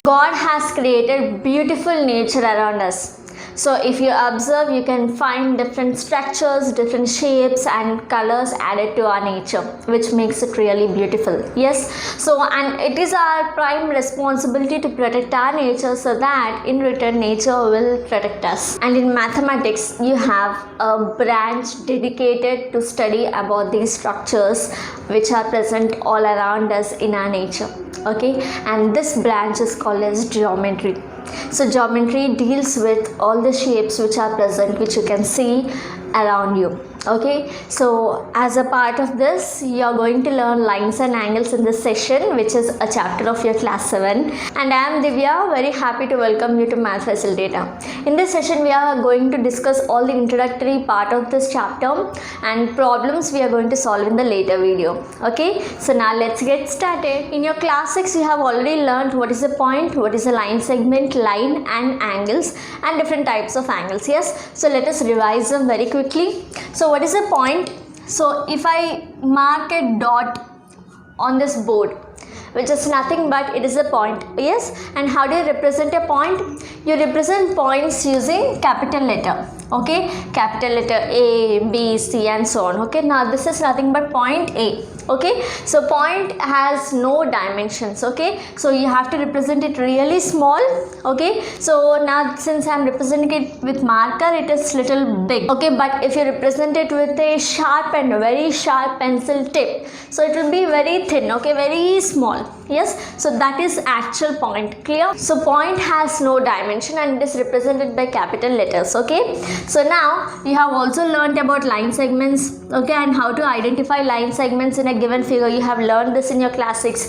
God has created beautiful nature around us. So if you observe, you can find different structures, different shapes and colors added to our nature, which makes it really beautiful. Yes, so and it is our prime responsibility to protect our nature, so that in return nature will protect us. And in mathematics, you have a branch dedicated to study about these structures which are present all around us in our nature. Okay, and this branch is called as geometry. So geometry deals with all the shapes which are present, which you can see around you. Okay, so as a part of this, you are going to learn lines and angles in this session, which is a chapter of your class 7. And I am Divya, very happy to welcome you to Math Facilitator. In this session, we are going to discuss all the introductory part of this chapter, and problems we are going to solve in the later video. Okay, so now let's get started. In your class 6, you have already learned what is a point, what is a line segment, line and angles, and different types of angles. Yes, so let us revise them very quickly. So what is a point? So if I mark a dot on this board, which is nothing but it is a point. Yes, and how do you represent a point? You represent points using capital letter. Okay, capital letter A, B, C and so on. Okay, now this is nothing but point A. Okay, so point has no dimensions. Okay, so you have to represent it really small. Okay, so now since I am representing it with marker, it is little big. Okay, but if you represent it with a sharp and very sharp pencil tip, so it will be very thin. Okay, very small. Yes, so that is actual point. Clear? So point has no dimension and it is represented by capital letters. Okay, so now you have also learned about line segments. Okay, and how to identify line segments in a given figure. You have learned this in your class 6.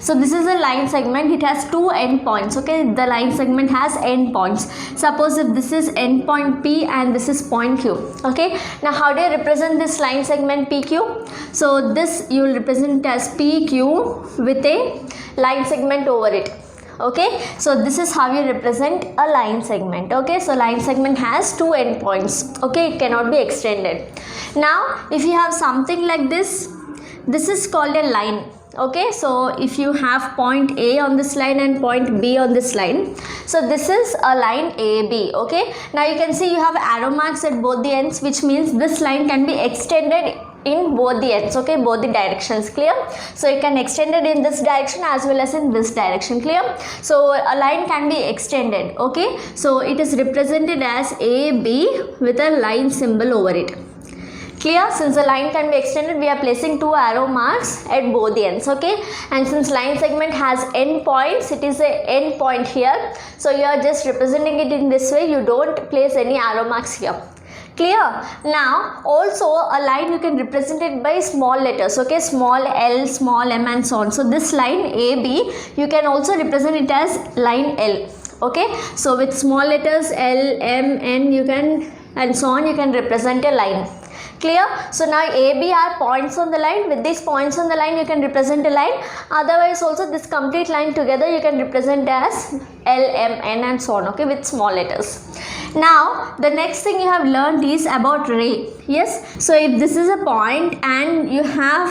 So this is a line segment. It has two end points. Okay, the line segment has end points. Suppose if this is end point P and this is point Q. Okay, now how do you represent this line segment PQ? So this you will represent as PQ with a line segment over it. Okay, so this is how you represent a line segment. Okay, so line segment has two end points. Okay, it cannot be extended. Now if you have something like this is called a line. Okay, so if you have point A on this line and point B on this line, so this is a line AB. Okay, now you can see you have arrow marks at both the ends, which means this line can be extended in both the ends. Okay, both the directions. Clear? So you can extend it in this direction as well as in this direction. Clear? So a line can be extended. Okay, so it is represented as AB with a line symbol over it. Clear? Since the line can be extended, we are placing two arrow marks at both the ends. Okay, and since line segment has end points, it is a end point here, so you are just representing it in this way. You don't place any arrow marks here. Clear? Now also a line you can represent it by small letters. Okay, small l, small m and so on. So this line AB, you can also represent it as line L. Okay, so with small letters L, M, N, you can and so on, you can represent a line. Clear? So now AB are points on the line. With these points on the line, you can represent a line. Otherwise also this complete line together you can represent as L, M, N and so on. Okay, with small letters. Now the next thing you have learned is about ray. Yes, so if this is a point and you have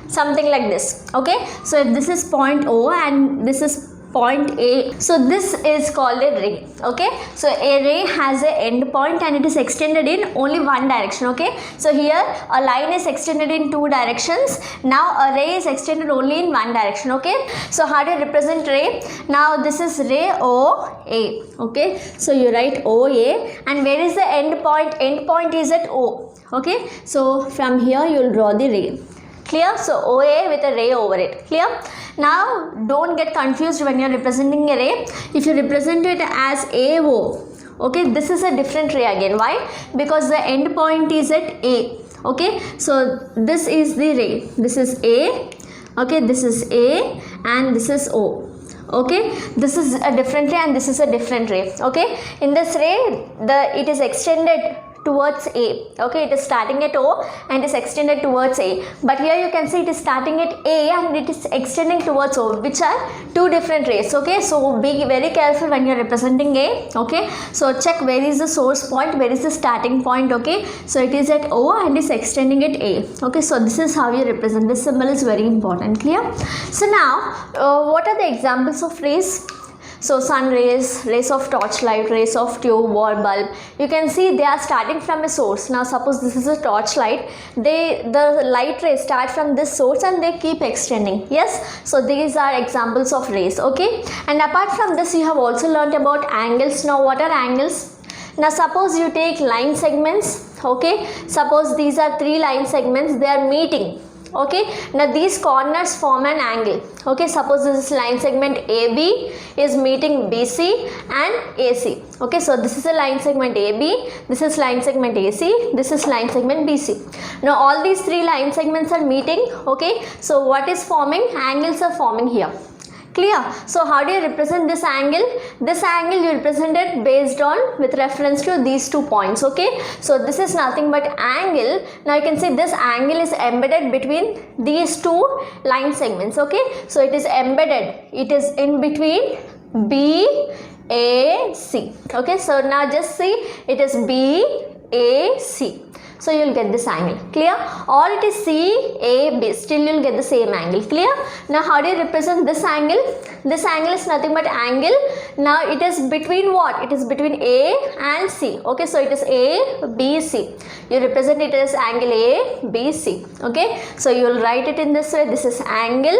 something like this. Okay, so if this is point O and this is point A, so this is called a ray. Okay, so a ray has a end point and it is extended in only one direction. Okay, so here a line is extended in two directions. Now a ray is extended only in one direction. Okay, so how do you represent ray? Now this is ray OA. Okay, so you write OA, and where is the end point? End point is at O. Okay, so from here you will draw the ray. Clear? So OA with a ray over it. Clear? Now don't get confused when you are representing a ray. If you represent it as AO, okay, this is a different ray again. Why? Because the end point is at A. Okay, so this is the ray. This is A. Okay, this is A and this is O. Okay, this is a different ray and this is a different ray. Okay, in this ray it is extended towards A. Okay, it is starting at O and is extended towards A. But here you can see it is starting at A and it is extending towards O, which are two different rays. Okay, so be very careful when you are representing A. Okay, so check where is the source point, where is the starting point. Okay, so it is at O and is extending at A. Okay, so this is how you represent. This symbol is very important. Clear? So now what are the examples of rays? So sun rays, rays of torchlight, rays of tube or bulb, you can see they are starting from a source. Now suppose this is a torchlight, the light rays start from this source and they keep extending. Yes, so these are examples of rays. Okay, and apart from this you have also learnt about angles. Now what are angles? Now suppose you take line segments. Okay, suppose these are three line segments, they are meeting. Okay, now these corners form an angle. Okay, suppose this is line segment AB is meeting BC and AC. Okay, so this is a line segment AB, this is line segment AC, this is line segment BC. Now all these three line segments are meeting. Okay, so what is forming? Angles are forming here. Clear? So how do you represent this angle? This angle you represent it based on with reference to these 2 points. Okay, so this is nothing but angle. Now you can see this angle is embedded between these two line segments. Okay, so it is embedded, it is in between BAC. Okay, so now just see, it is BAC. So you will get this angle. Clear? Or it is CAB, still you will get the same angle. Clear? Now how do you represent this angle? This angle is nothing but angle. Now it is between what? It is between A and C. Okay, so it is ABC. You represent it as angle ABC. Okay, so you will write it in this way. This is angle.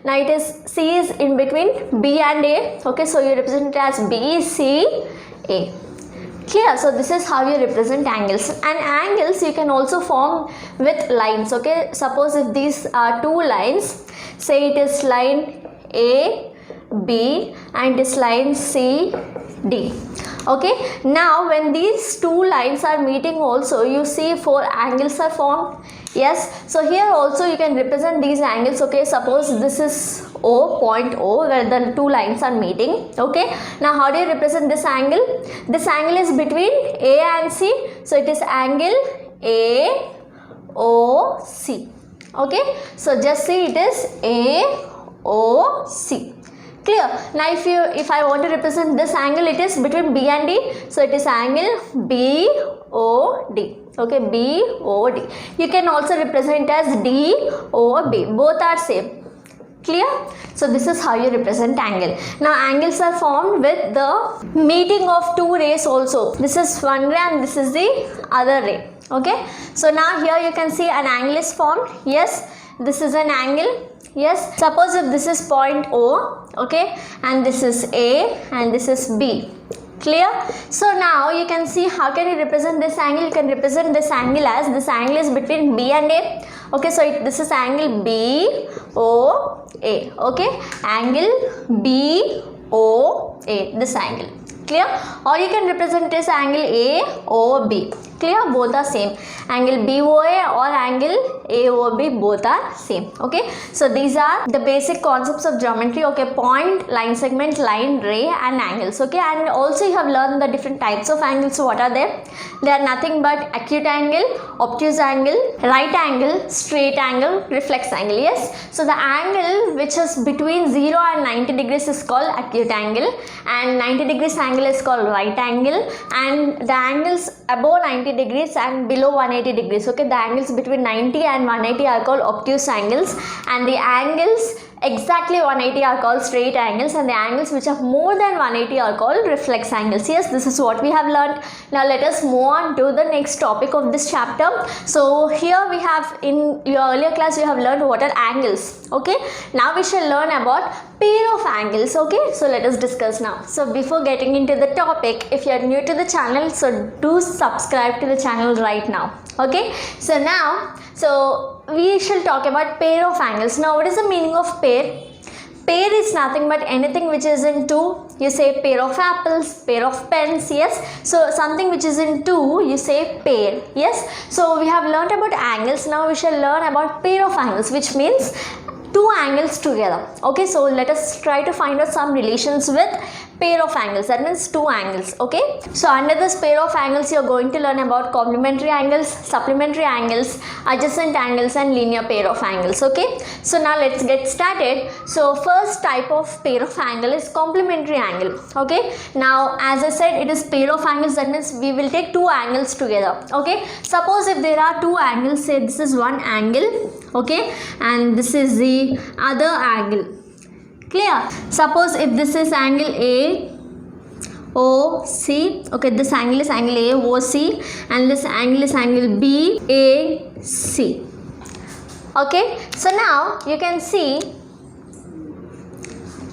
Now it is C is in between B and A. Okay, so you represent it as BCA. Clear? So this is how you represent angles. And angles you can also form with lines. Okay, suppose if these are two lines, say it is line A, B and this line C, D. Okay, now when these two lines are meeting also, you see four angles are formed. Yes, so here also you can represent these angles. Okay, suppose this is O, point O, where the two lines are meeting. Okay, now how do you represent this angle? This angle is between A and C, so it is angle AOC. Okay, so just see, it is AOC. Clear? Now if I want to represent this angle, it is between B and D, so it is angle BOD. Okay, BOD. You can also represent as DOB. Both are same. Clear? So this is how you represent angle. Now angles are formed with the meeting of two rays also. This is one ray and this is the other ray. Okay, so now here you can see an angle is formed. Yes, this is an angle. Yes, suppose if this is point O, okay, and this is A and this is B. Clear? So now you can see how can you represent this angle? You can represent this angle as, this angle is between B and A. Okay, so this is angle BOA. Okay, angle BOA, this angle. Clear? Or you can represent this angle AOB. Clear? Both are same. Angle BOA or angle AOB, both are same. Okay, so these are the basic concepts of geometry. Okay, point, line segment, line, ray and angles. Okay, and also you have learned the different types of angles. So what are they? They are nothing but acute angle, obtuse angle, right angle, straight angle, reflex angle. Yes, so the angle which is between 0 and 90 degrees is called acute angle, and 90 degrees angle is called right angle, and the angles above 90 degrees and below 180 degrees. Okay, the angles between 90 and 180 are called obtuse angles, and the angles exactly 180 are called straight angles, and the angles which are more than 180 are called reflex angles. Yes, this is what we have learned. Now let us move on to the next topic of this chapter. So here we have, in your earlier class you have learned what are angles. Okay, now we shall learn about pair of angles. Okay, so let us discuss now. So before getting into the topic, if you are new to the channel, so do subscribe to the channel right now. Okay, so now we shall talk about pair of angles. Now what is the meaning of pair? Pair is nothing but anything which is in two. You say pair of apples, pair of pens. Yes, so something which is in two, you say pair. Yes, so we have learnt about angles. Now we shall learn about pair of angles, which means two angles together. Okay, so let us try to find out some relations with pair of angles, that means two angles. Okay, so under this pair of angles you are going to learn about complementary angles, supplementary angles, adjacent angles and linear pair of angles. Okay, so now let's get started. So first type of pair of angle is complementary angle. Okay, now as I said, it is pair of angles, that means we will take two angles together. Okay, suppose if there are two angles, say this is one angle, okay, and this is the other angle. Clear? Suppose if this is angle A O C, okay, this angle is angle A O C and this angle is angle B A C. Okay, so now you can see,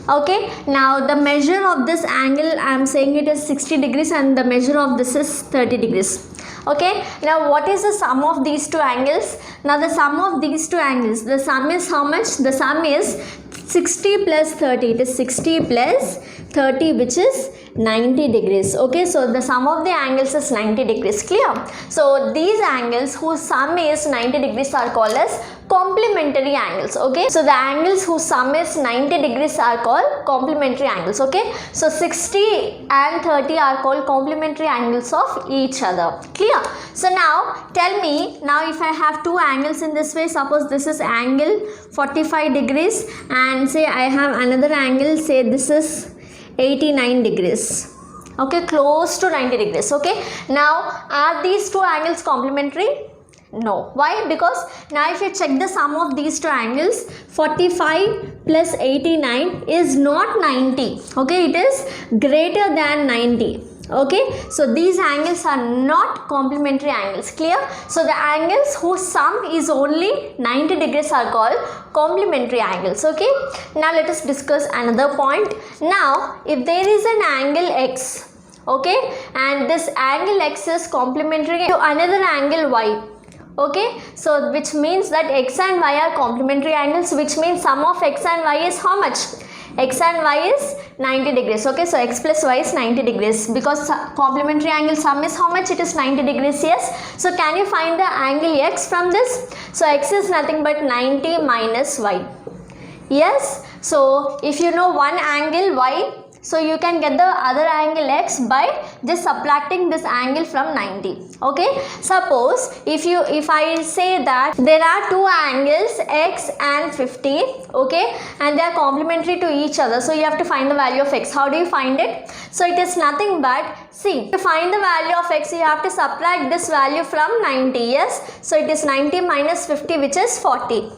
okay, now the measure of this angle, I am saying it is 60 degrees and the measure of this is 30 degrees. Okay, now what is the sum of these two angles? Now the sum of these two angles, the sum is how much? The sum is 60 plus 30, it is 60 plus 30 which is 90 degrees. Okay, so the sum of the angles is 90 degrees. Clear? So these angles whose sum is 90 degrees are called as complementary angles. Okay, so the angles whose sum is 90 degrees are called complementary angles. Okay, so 60 and 30 are called complementary angles of each other. Clear? So now tell me, now if I have two angles in this way, suppose this is angle 45 degrees and say I have another angle, say this is 89 degrees. Okay, close to 90 degrees. Okay, now are these two angles complementary? No. Why? Because now if you check the sum of these two angles, 45 plus 89 is not 90. Okay, it is greater than 90. Okay, so these angles are not complementary angles. Clear? So the angles whose sum is only 90 degrees are called complementary angles. Okay, now let us discuss another point. Now if there is an angle X, okay, and this angle X is complementary to another angle Y. Okay, so which means that X and Y are complementary angles, which means sum of X and Y is how much? X and Y is 90 degrees. Okay, so X plus Y is 90 degrees because complementary angle sum is how much? It is 90 degrees. Yes, so can you find the angle X from this? So X is nothing but 90 minus Y. Yes, so if you know one angle Y, so you can get the other angle X by just subtracting this angle from 90. Okay, suppose if I say that there are two angles X and 50, okay, and they are complementary to each other, so you have to find the value of X. How do you find it? So it is nothing but, see, to find the value of X you have to subtract this value from 90. Yes, so it is 90 minus 50 which is 40.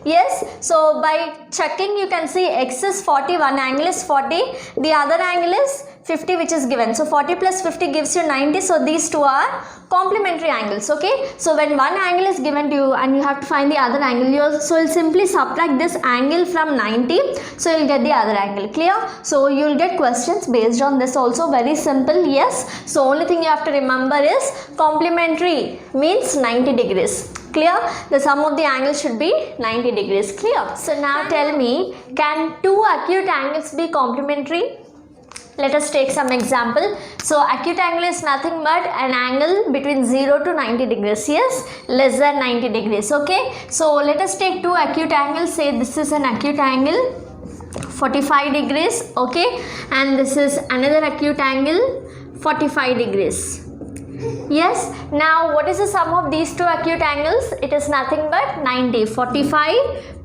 Yes, so by checking you can see X is 40, one angle is 40, the other angle is 50 which is given. So 40 plus 50 gives you 90, so these two are complementary angles. Okay, so when one angle is given to you and you have to find the other angle, so you'll simply subtract this angle from 90, so you'll get the other angle. Clear? So you'll get questions based on this also, very simple. Yes, so only thing you have to remember is complementary means 90 degrees. Clear? The sum of the angles should be 90 degrees. Clear? So now tell me, can two acute angles be complementary? Let us take some example. So acute angle is nothing but an angle between 0 to 90 degrees. Yes, less than 90 degrees. Okay, so let us take two acute angles. Say this is an acute angle 45 degrees. Okay, and this is another acute angle 45 degrees. Yes, now what is the sum of these two acute angles? It is nothing but 90. 45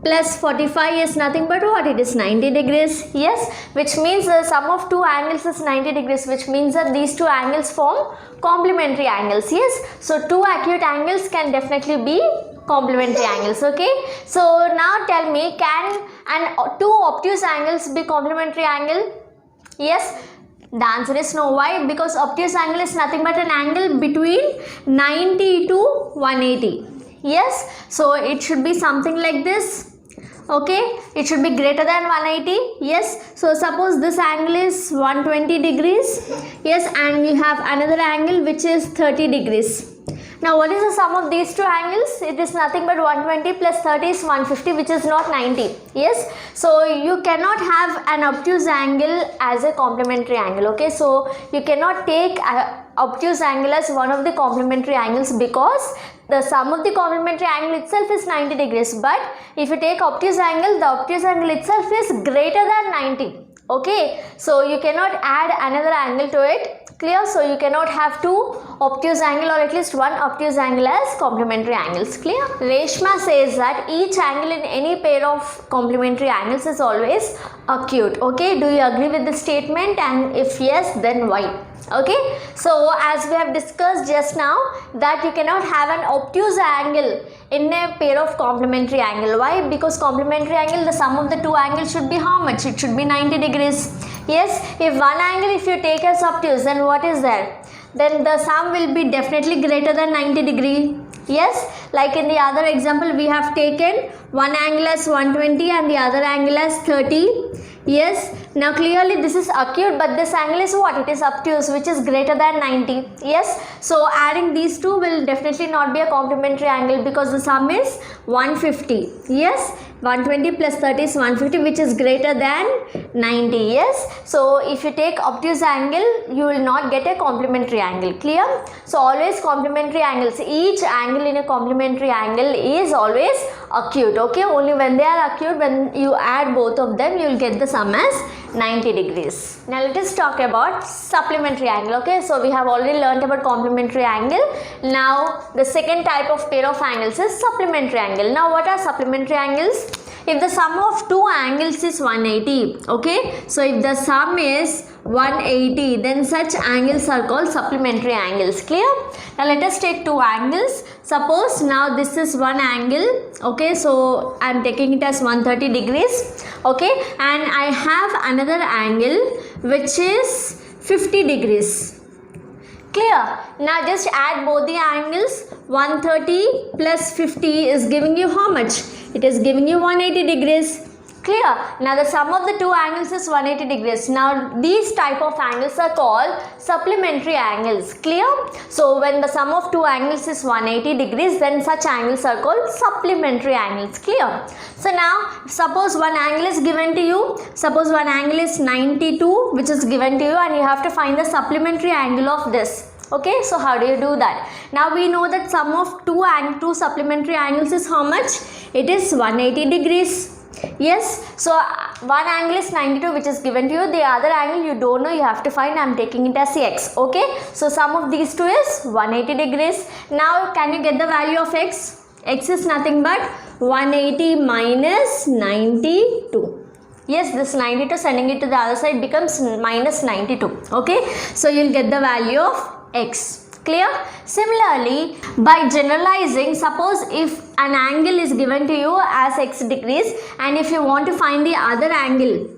plus 45 is nothing but what? It is 90 degrees. Yes, which means the sum of two angles is 90 degrees, which means that these two angles form complementary angles. Yes, so two acute angles can definitely be complementary angles. Okay, so now tell me, can two obtuse angles be complementary angle? Yes. The answer is no. Why? Because obtuse angle is nothing but an angle between 90 to 180. Yes, so it should be something like this. Okay, it should be greater than 180. Yes, so suppose this angle is 120 degrees. Yes, and you have another angle which is 30 degrees. Now what is the sum of these two angles? It is nothing but 120 plus 30 is 150, which is not 90. Yes, so you cannot have an obtuse angle as a complementary angle. Okay, so you cannot take obtuse angle as one of the complementary angles because the sum of the complementary angle itself is 90 degrees, but if you take obtuse angle, the obtuse angle itself is greater than 90. Okay, so you cannot add another angle to it. Clear? So you cannot have two obtuse angle or at least one obtuse angle as complementary angles. Clear? Reshma says that each angle in any pair of complementary angles is always acute. Okay, do you agree with this statement? And if yes, then why? Okay, so as we have discussed just now that you cannot have an obtuse angle in a pair of complementary angle. Why? Because complementary angle, the sum of the two angles should be how much? It should be 90 degrees. Yes, if one angle if you take as obtuse, then what is there? Then the sum will be definitely greater than 90 degree. Yes, like in the other example we have taken one angle as 120 and the other angle as 30. Yes, now clearly this is acute, but this angle is what? It is obtuse, which is greater than 90. Yes, so adding these two will definitely not be a complementary angle because the sum is 150. Yes, 120 plus 30 is 150, which is greater than 90. Yes, so if you take obtuse angle, you will not get a complementary angle. Clear? So always complementary angles, each angle in a complementary angle is always acute. Okay, only when they are acute, when you add both of them, you will get the sum as 90 degrees. Now let us talk about supplementary angle. Okay, so we have already learnt about complementary angle. Now the second type of pair of angles is supplementary angle. Now what are supplementary angles? If the sum of two angles is 180, okay, so if the sum is 180, then such angles are called supplementary angles. Clear? Now let us take two angles. Suppose now this is one angle, okay, so I am taking it as 130 degrees, okay, and I have another angle which is 50 degrees. Clear? Now just add both the angles. 130 plus 50 is giving you how much? It is giving you 180 degrees. Clear? Now the sum of the two angles is 180 degrees. Now these type of angles are called supplementary angles. Clear? So when the sum of two angles is 180 degrees, then such angles are called supplementary angles. Clear? So now suppose one angle is given to you. Suppose one angle is 92, which is given to you, and you have to find the supplementary angle of this. Okay, so how do you do that? Now we know that sum of two supplementary angles is how much? It is 180 degrees. Yes, so one angle is 92, which is given to you. The other angle you don't know, you have to find. I am taking it as x. Okay, so sum of these two is 180 degrees. Now can you get the value of x? X is nothing but 180 minus 92. Yes, this 92 sending it to the other side becomes minus 92. Okay, so you'll get the value of x. Clear? Similarly, by generalizing, suppose if an angle is given to you as x degrees, and if you want to find the other angle,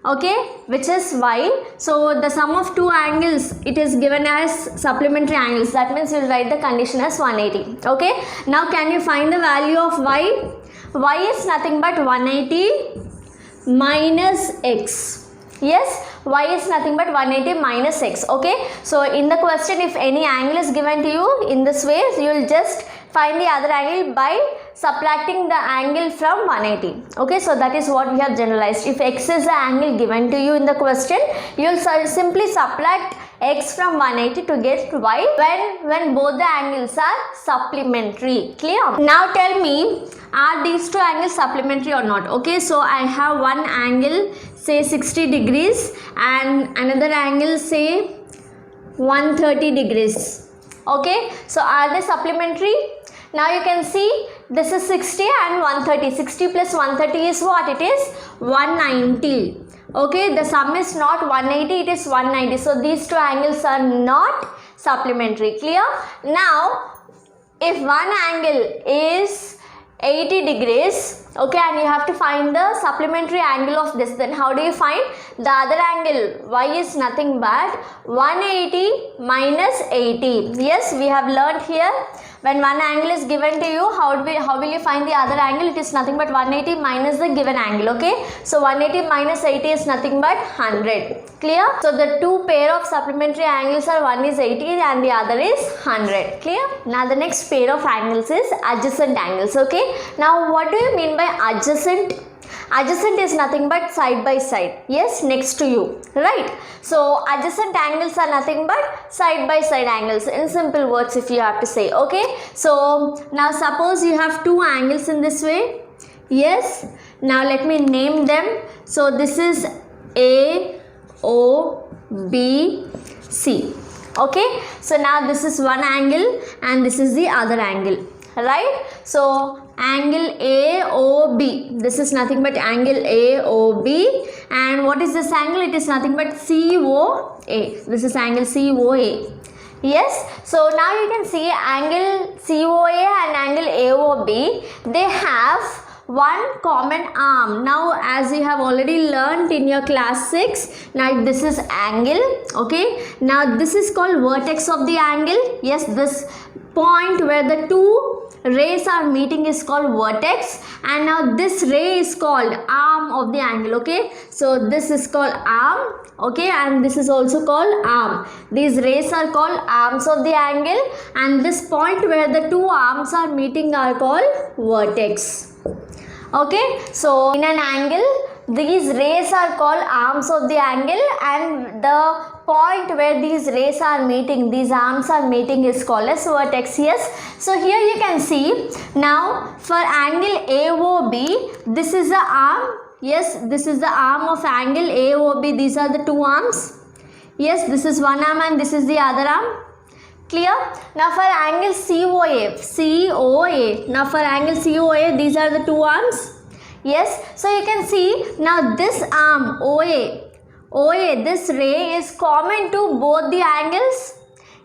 okay, which is y, so the sum of two angles, it is given as supplementary angles. That means you will write the condition as 180. Okay, now can you find the value of y? Y is nothing but 180 minus x. Yes, y is nothing but 180 minus x. Okay, so in the question, if any angle is given to you in this way, you will just find the other angle by subtracting the angle from 180. Okay, so that is what we have generalized. If x is the angle given to you in the question, you will simply subtract x from 180 to get y when both the angles are supplementary. Clear? Now tell me, are these two angles supplementary or not? Okay, so I have one angle say 60 degrees and another angle say 130 degrees. Okay, so are they supplementary? Now you can see this is 60 and 130. 60 plus 130 is what? It is 190. Okay, the sum is not 180, it is 190. So these two angles are not supplementary. Clear? Now if one angle is 80 degrees, okay, and you have to find the supplementary angle of this, then how do you find the other angle? Y is nothing but 180 minus 80. Yes, we have learned here, when one angle is given to you, how will you find the other angle? It is nothing but 180 minus the given angle. Okay, so 180 minus 80 is nothing but 100. Clear? So the two pair of supplementary angles are, one is 80 and the other is 100. Clear? Now the next pair of angles is adjacent angles. Okay, now what do you mean by adjacent? Adjacent is nothing but side by side. Yes, next to you, right? So adjacent angles are nothing but side by side angles, in simple words if you have to say. Okay, so now suppose you have two angles in this way. Yes, now let me name them. So this is A, O, B, C. Okay, so now this is one angle and this is the other angle, right? So angle AOB, this is nothing but angle AOB, and what is this angle? It is nothing but COA. This is angle COA. Yes, so now you can see angle COA and angle AOB, they have one common arm. Now as you have already learned in your class 6, now this is angle. Okay, now this is called vertex of the angle. Yes, this point where the two rays are meeting is called vertex, and now this ray is called arm of the angle. Okay, so this is called arm. Okay, and this is also called arm. These rays are called arms of the angle, and this point where the two arms are meeting are called vertex. Okay, so in an angle these rays are called arms of the angle, and the point where these rays are meeting, these arms are meeting, is called as vertex. Yes, so here you can see now for angle AOB, this is the arm. Yes, this is the arm of angle AOB. These are the two arms. Yes, this is one arm and this is the other arm. Clear? Now for angle COA, now for angle COA, these are the two arms. Yes, so you can see now this arm OA, this ray is common to both the angles.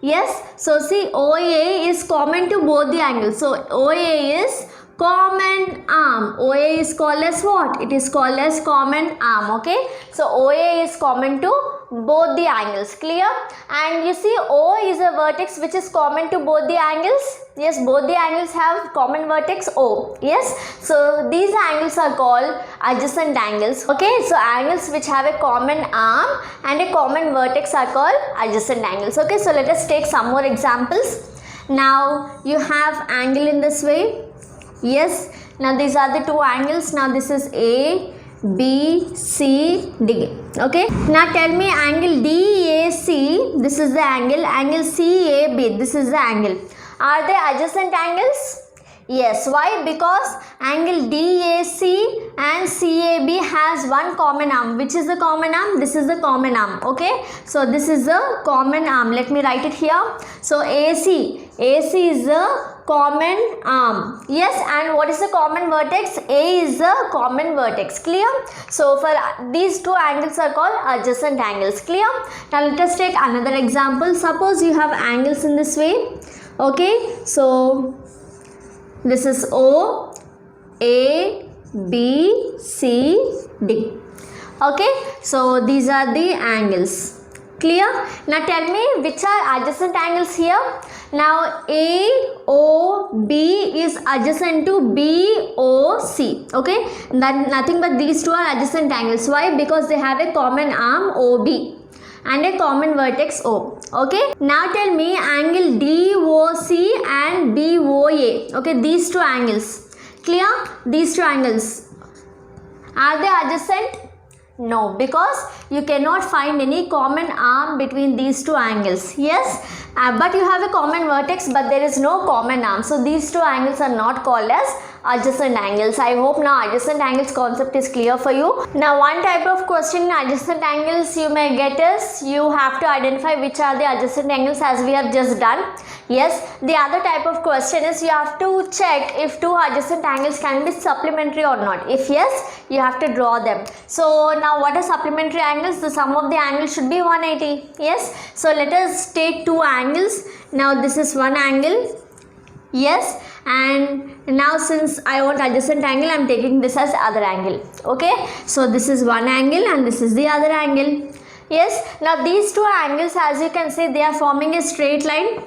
Yes, so see, OA is common to both the angles. So OA is common arm. OA is called as what? It is called as common arm. Okay, so OA is common to both the angles. Clear? And you see, O is a vertex which is common to both the angles. Yes, both the angles have common vertex O. Yes, so these angles are called adjacent angles. Okay, so angles which have a common arm and a common vertex are called adjacent angles. Okay, so let us take some more examples. Now you have angle in this way. Yes, now these are the two angles. Now this is A, B, C, D. Okay, now tell me angle DAC, this is the angle, angle CAB, this is the angle. Are they adjacent angles? Yes. Why? Because angle DAC and CAB has one common arm. Which is the common arm? This is the common arm. Okay, so this is the common arm. Let me write it here. So AC is the common arm. Yes, and what is the common vertex? A is the common vertex. Clear? So for these two angles are called adjacent angles. Clear? Now let us take another example. Suppose you have angles in this way. Okay, so this is O, A, B, C, D. Okay, so these are the angles. Clear? Now tell me which are adjacent angles here. Now AOB is adjacent to BOC. Okay, that nothing but these two are adjacent angles. Why? Because they have a common arm OB and a common vertex O. Okay, now tell me angle DOC and BOA. Okay, these two angles. Clear? These two angles, are they adjacent? No, because you cannot find any common arm between these two angles. Yes, but you have a common vertex, but there is no common arm. So these two angles are not called as adjacent angles. I hope now adjacent angles concept is clear for you. Now one type of question in adjacent angles you may get is you have to identify which are the adjacent angles, as we have just done. Yes, the other type of question is you have to check if two adjacent angles can be supplementary or not. If yes, you have to draw them. So now what are supplementary angles? The sum of the angles should be 180. Yes, so let us take two angles. Now this is one angle. Yes, and now since I want adjacent angle, I am taking this as other angle. Okay, so this is one angle and this is the other angle. Yes, now these two angles, as you can see, they are forming a straight line.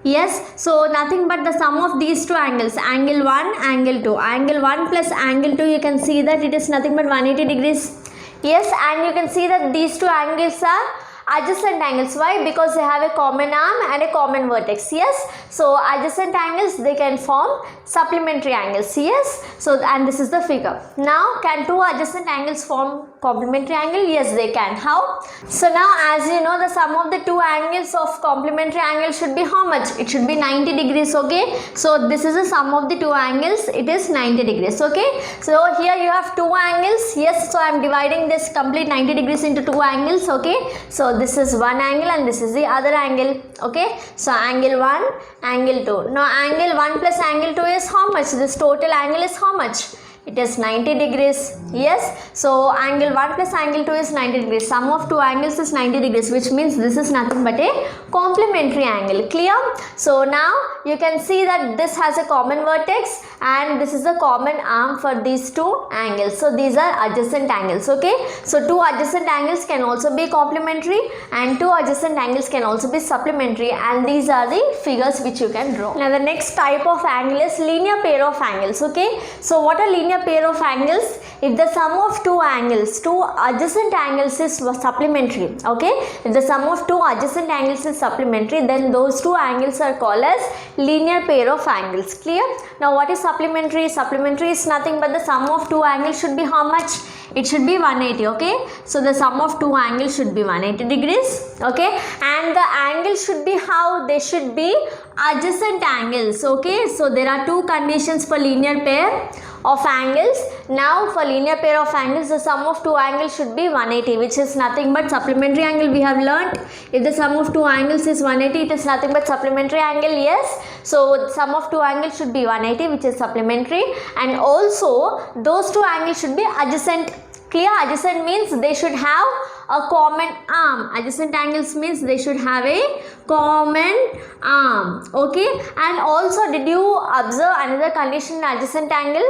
Yes, so nothing but the sum of these two angles, angle 1, angle 2. Angle 1 plus angle 2, you can see that it is nothing but 180 degrees. Yes, and you can see that these two angles are adjacent angles. Why? Because they have a common arm and a common vertex. Yes. So adjacent angles, they can form supplementary angles. Yes. So and this is the figure. Now can two adjacent angles form complementary angle? Yes, they can. How? So now as you know, the sum of the two angles of complementary angle should be how much? It should be 90 degrees. Okay. So this is the sum of the two angles. It is 90 degrees. Okay. So here you have two angles. Yes. So I am dividing this complete 90 degrees into two angles. Okay. So this is one angle and this is the other angle. Okay. So angle 1, angle 2. Now angle 1 plus angle 2 is how much? This total angle is how much? It is 90 degrees. Yes. So angle 1 plus angle 2 is 90 degrees. Sum of two angles is 90 degrees, which means this is nothing but a complementary angle. Clear? So now you can see that this has a common vertex and this is the common arm for these two angles. So these are adjacent angles. Okay. So two adjacent angles can also be complementary and two adjacent angles can also be supplementary, and these are the figures which you can draw. Now the next type of angle is linear pair of angles. Okay. So what are linear pair of angles? If the sum of two angles, two adjacent angles is supplementary. Okay. If the sum of two adjacent angles is supplementary, then those two angles are called as linear pair of angles. Clear? Now what is supplementary? Supplementary is nothing but the sum of two angles should be how much? It should be 180. Okay. So the sum of two angles should be 180 degrees. Okay. And the angle should be how? They should be adjacent angles. Okay. So there are two conditions for linear pair of angles. Now for linear pair of angles, the sum of two angles should be 180, which is nothing but supplementary angle. We have learnt if the sum of two angles is 180, it is nothing but supplementary angle. Yes. So sum of two angles should be 180, which is supplementary, and also those two angles should be adjacent. Clear? Adjacent means they should have a common arm. Adjacent angles means they should have a common arm. Okay. And also, did you observe another condition in adjacent angle?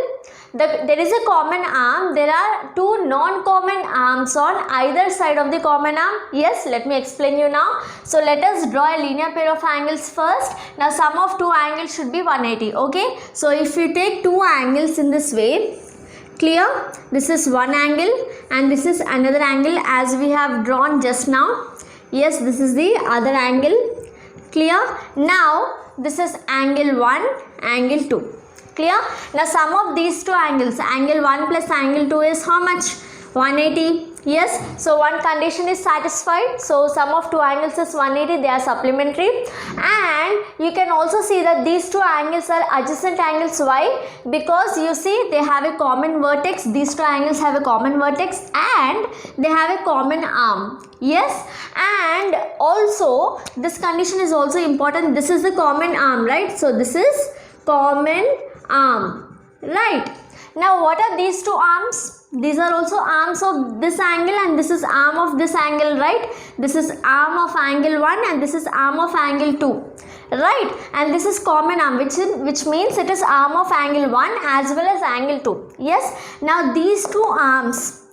There is a common arm. There are two non-common arms on either side of the common arm. Yes, let me explain you now. So let us draw a linear pair of angles first. Now sum of two angles should be 180. Okay. So if you take two angles in this way, clear? This is one angle and this is another angle as we have drawn just now. Yes, this is the other angle. Clear? Now this is angle 1, angle 2. Clear? Now sum of these two angles, angle 1 plus angle 2 is how much? 180. Yes. So one condition is satisfied. So sum of two angles is 180. They are supplementary. And you can also see that these two angles are adjacent angles. Why? Because you see they have a common vertex. These two angles have a common vertex and they have a common arm. Yes. And also this condition is also important. This is the common arm, right? So this is common arm, right? Now what are these two arms? These are also arms of this angle and this is arm of this angle, right? This is arm of angle 1 and this is arm of angle 2, right? And this is common arm, which means it is arm of angle 1 as well as angle 2. Yes. Now these two arms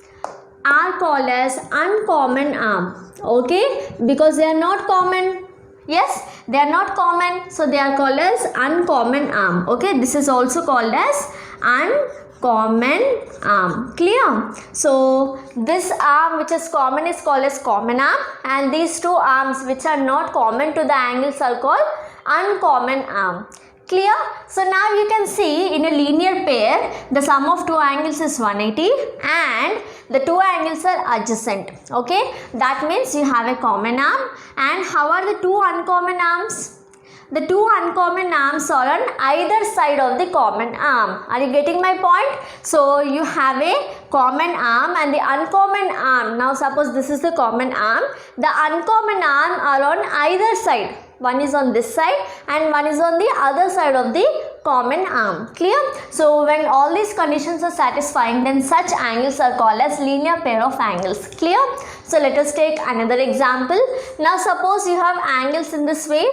are called as uncommon arm. Okay, because they are not common. Yes, they are not common, so they are called as uncommon arm. Okay, this is also called as uncommon arm. Clear? So this arm which is common is called as common arm, and these two arms which are not common to the angles are called uncommon arm. Clear? So now you can see in a linear pair the sum of two angles is 180 and the two angles are adjacent. Okay, that means you have a common arm. And how are the two uncommon arms? The two uncommon arms are on either side of the common arm. Are you getting my point? So you have a common arm and the uncommon arm. Now suppose this is the common arm. The uncommon arm are on either side. One is on this side and one is on the other side of the common arm. Clear? So when all these conditions are satisfying, then such angles are called as linear pair of angles. Clear? So let us take another example. Now suppose you have angles in this way.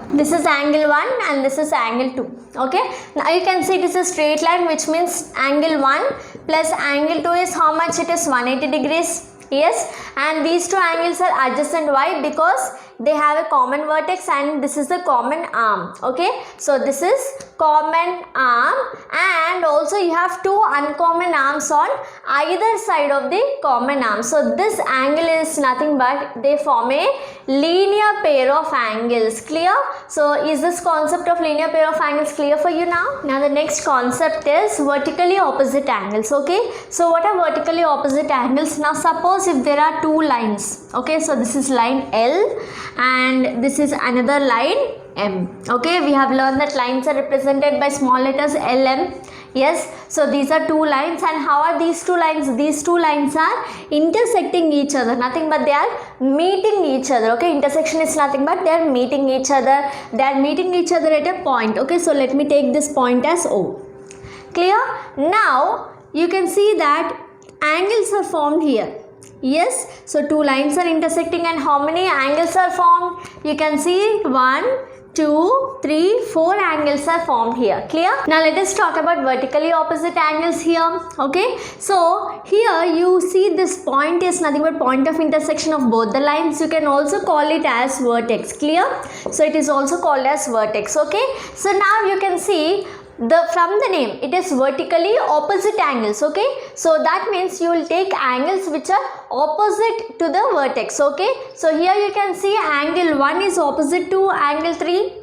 This is angle 1 and this is angle 2. Okay. Now you can see it is a straight line, which means angle 1 plus angle 2 is how much? It is 180 degrees. Yes, and these two angles are adjacent. Why? Because they have a common vertex and this is the common arm. Okay, so this is common arm and and also you have two uncommon arms on either side of the common arm. So this angle is nothing but they form a linear pair of angles. Clear? So is this concept of linear pair of angles clear for you now? Now the next concept is vertically opposite angles. Okay, so what are vertically opposite angles? Now suppose if there are two lines, okay, so this is line L and this is another line M. Okay, we have learned that lines are represented by small letters L, M. Yes, so these are two lines, and how are these two lines? These two lines are intersecting each other, nothing but they are meeting each other. Okay, intersection is nothing but they are meeting each other. They are meeting each other at a point. Okay, so let me take this point as O. Clear? Now you can see that angles are formed here. Yes, so two lines are intersecting, and how many angles are formed? You can see 1, 2, 3, 4 angles are formed here. Clear? Now let us talk about vertically opposite angles here. Okay, so here you see this point is nothing but point of intersection of both the lines. You can also call it as vertex. Clear? So it is also called as vertex. Okay, so now you can see from the name it is vertically opposite angles. Okay, so that means you will take angles which are opposite to the vertex. Okay, so here you can see angle 1 is opposite to angle 3.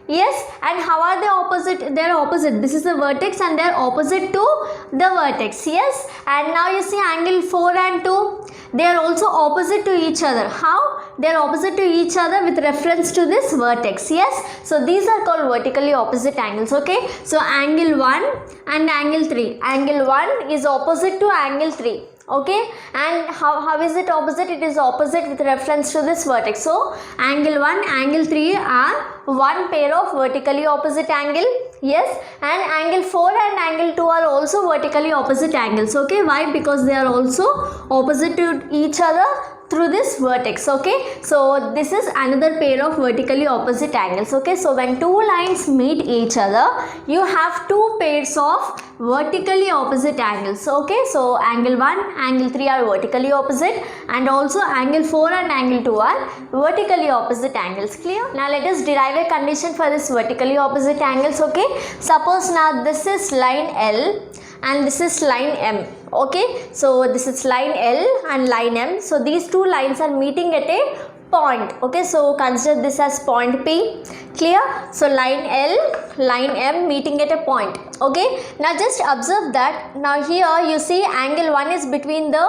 Yes, and how are they opposite? They are opposite. This is the vertex and they are opposite to the vertex. Yes, and now you see angle 4 and 2. They are also opposite to each other. How? They are opposite to each other with reference to this vertex. Yes, so these are called vertically opposite angles. Okay, so angle 1 and angle 3. Angle 1 is opposite to angle 3. Okay, and how is it opposite? It is opposite with reference to this vertex. So angle 1, angle 3 are one pair of vertically opposite angle. Yes, and angle 4 and angle 2 are also vertically opposite angles. Okay, why? Because they are also opposite to each other through this vertex. Okay, so this is another pair of vertically opposite angles. Okay, so when two lines meet each other, you have two pairs of vertically opposite angles. Okay, so angle 1, angle 3 are vertically opposite, and also angle 4 and angle 2 are vertically opposite angles. Clear? Now let us derive a condition for this vertically opposite angles. Okay, suppose now this is line L and this is line M. Okay, so this is line L and line M. So these two lines are meeting at a point. Okay, so consider this as point P. Clear? So line L, line M meeting at a point. Okay, now just observe that. Now here you see angle 1 is between the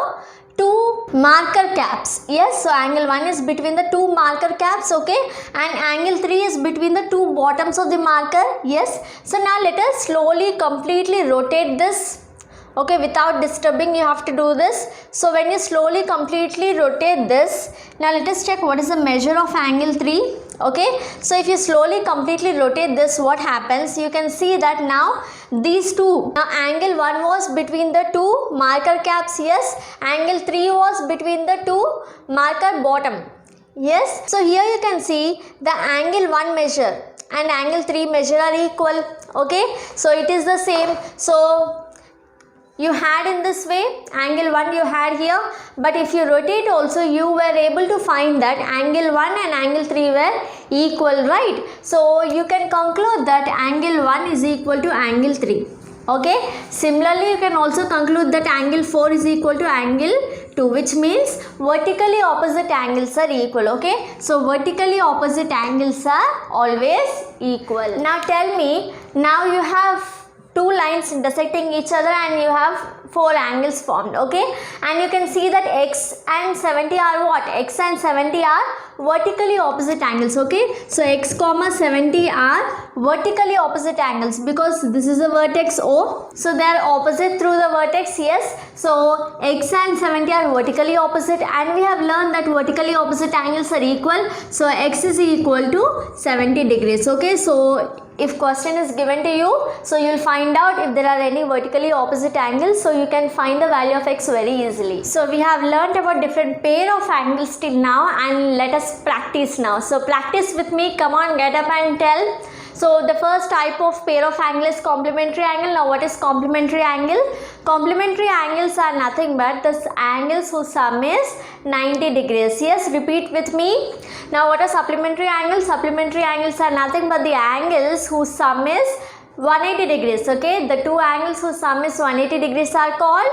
two marker caps. Yes, so angle 1 is between the two marker caps. Okay, and angle 3 is between the two bottoms of the marker. Yes, so now let us slowly completely rotate this. Okay, without disturbing you have to do this. So when you slowly completely rotate this, now let us check what is the measure of angle 3. Okay, so if you slowly completely rotate this, what happens? You can see that now these two, now angle 1 was between the two marker caps. Yes, angle 3 was between the two marker bottom. Yes, so here you can see the angle 1 measure and angle 3 measure are equal. Okay, so it is the same. So you had in this way, angle 1 you had here, but if you rotate also you were able to find that angle 1 and angle 3 were equal, right? So you can conclude that angle 1 is equal to angle 3. Okay, similarly you can also conclude that angle 4 is equal to angle 2, which means vertically opposite angles are equal. Okay, so vertically opposite angles are always equal. Now tell me, now you have two lines intersecting each other and you have 4 angles formed. Okay, and you can see that x and 70 are what? X and 70 are vertically opposite angles. Okay, so x comma 70 are vertically opposite angles because this is a vertex O, so they are opposite through the vertex. Yes, so x and 70 are vertically opposite, and we have learned that vertically opposite angles are equal, so x is equal to 70 degrees. Okay, so if question is given to you, so you will find out if there are any vertically opposite angles, so you can find the value of x very easily. So we have learnt about different pair of angles till now, and let us practice now. So practice with me, come on, get up and tell. So the first type of pair of angle is complementary angle. Now what is complementary angle? Complementary angles are nothing but the angles whose sum is 90 degrees. Yes, repeat with me. Now what are supplementary angles? Supplementary angles are nothing but the angles whose sum is 180 degrees. Okay, the two angles whose sum is 180 degrees are called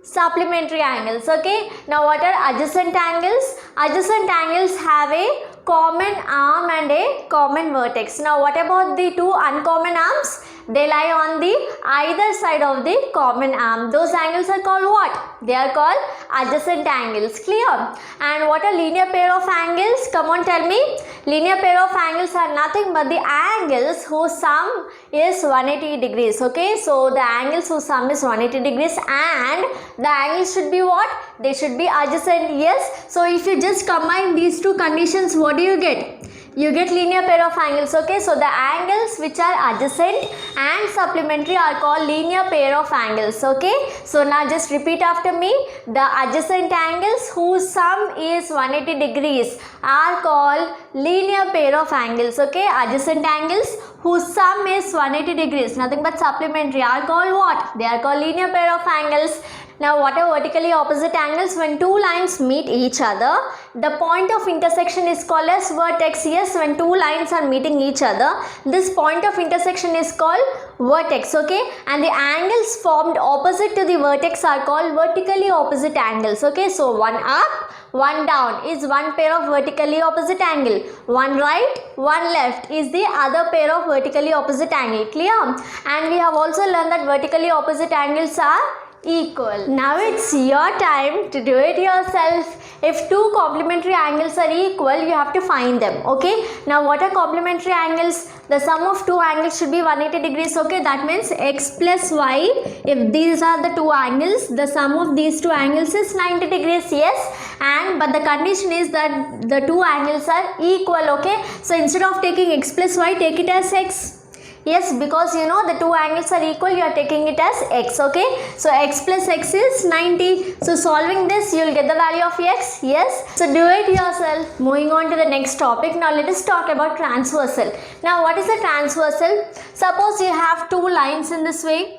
supplementary angles. Okay, now what are adjacent angles? Adjacent angles have a common arm and a common vertex. Now what about the two uncommon arms? They lie on the either side of the common arm. Those angles are called what? They are called adjacent angles. Clear? And what are linear pair of angles? Come on, tell me. Linear pair of angles are nothing but the angles whose sum is 180 degrees. Okay, so the angles whose sum is 180 degrees and the angles should be what? They should be adjacent. Yes. So if you just combine these two conditions, what do you get? You get linear pair of angles. Okay, so the angles which are adjacent and supplementary are called linear pair of angles. Okay, so now just repeat after me. The adjacent angles whose sum is 180 degrees are called linear pair of angles. Okay, adjacent angles whose sum is 180 degrees, nothing but supplementary, are called what? They are called linear pair of angles. Now what are vertically opposite angles? When two lines meet each other, the point of intersection is called as vertex. Yes, when two lines are meeting each other, this point of intersection is called vertex. Okay, and the angles formed opposite to the vertex are called vertically opposite angles. Okay, so one up, one down is one pair of vertically opposite angle. One right, one left is the other pair of vertically opposite angle. Clear? And we have also learned that vertically opposite angles are equal. Now it's your time to do it yourself. If two complementary angles are equal, you have to find them. Okay, now what are complementary angles? The sum of two angles should be 180 degrees. Okay, that means x plus y. If these are the two angles, the sum of these two angles is 90 degrees. Yes, and but the condition is that the two angles are equal. Okay, so instead of taking x plus y, take it as x. Yes, because you know the two angles are equal, you are taking it as x. Okay, so x plus x is 90. So solving this, you will get the value of x. Yes, so do it yourself. Moving on to the next topic. Now let us talk about transversal. Now what is a transversal? Suppose you have two lines in this way.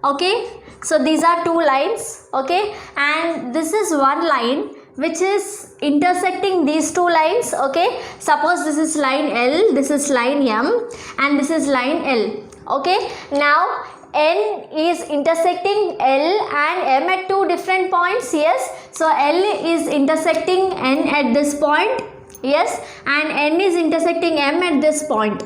Okay, so these are two lines. Okay, and this is one line which is intersecting these two lines. Okay, suppose this is line L, this is line M, and this is line L. Okay, now N is intersecting L and M at two different points. Yes, so L is intersecting N at this point. Yes, and N is intersecting M at this point.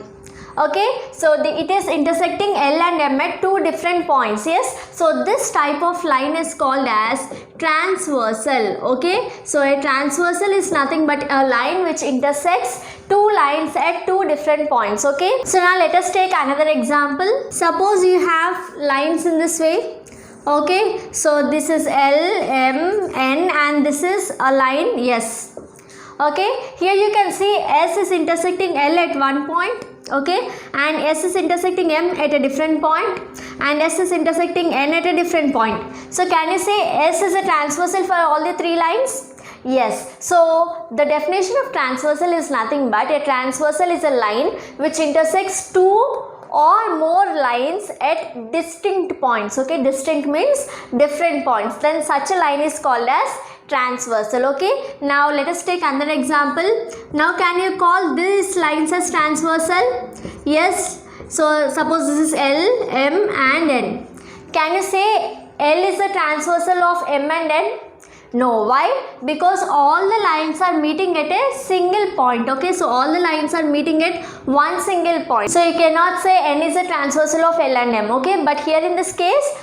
Okay, so it is intersecting L and M at two different points. Yes, so this type of line is called as transversal. Okay, so a transversal is nothing but a line which intersects two lines at two different points. Okay, so now let us take another example. Suppose you have lines in this way. Okay, so this is L, M, N, and this is a line. Yes, okay, here you can see S is intersecting L at one point. Okay, and S is intersecting M at a different point, and S is intersecting N at a different point. So can you say S is a transversal for all the three lines? Yes. So the definition of transversal is nothing but a transversal is a line which intersects two or more lines at distinct points. Okay, distinct means different points. Then such a line is called as transversal. Okay, now let us take another example. Now can you call these lines as transversal? Yes, so suppose this is L, M and N. Can you say L is the transversal of M and N? No. Why? Because all the lines are meeting at a single point. Okay, so all the lines are meeting at one single point. So you cannot say N is a transversal of L and M. Okay, but here in this case,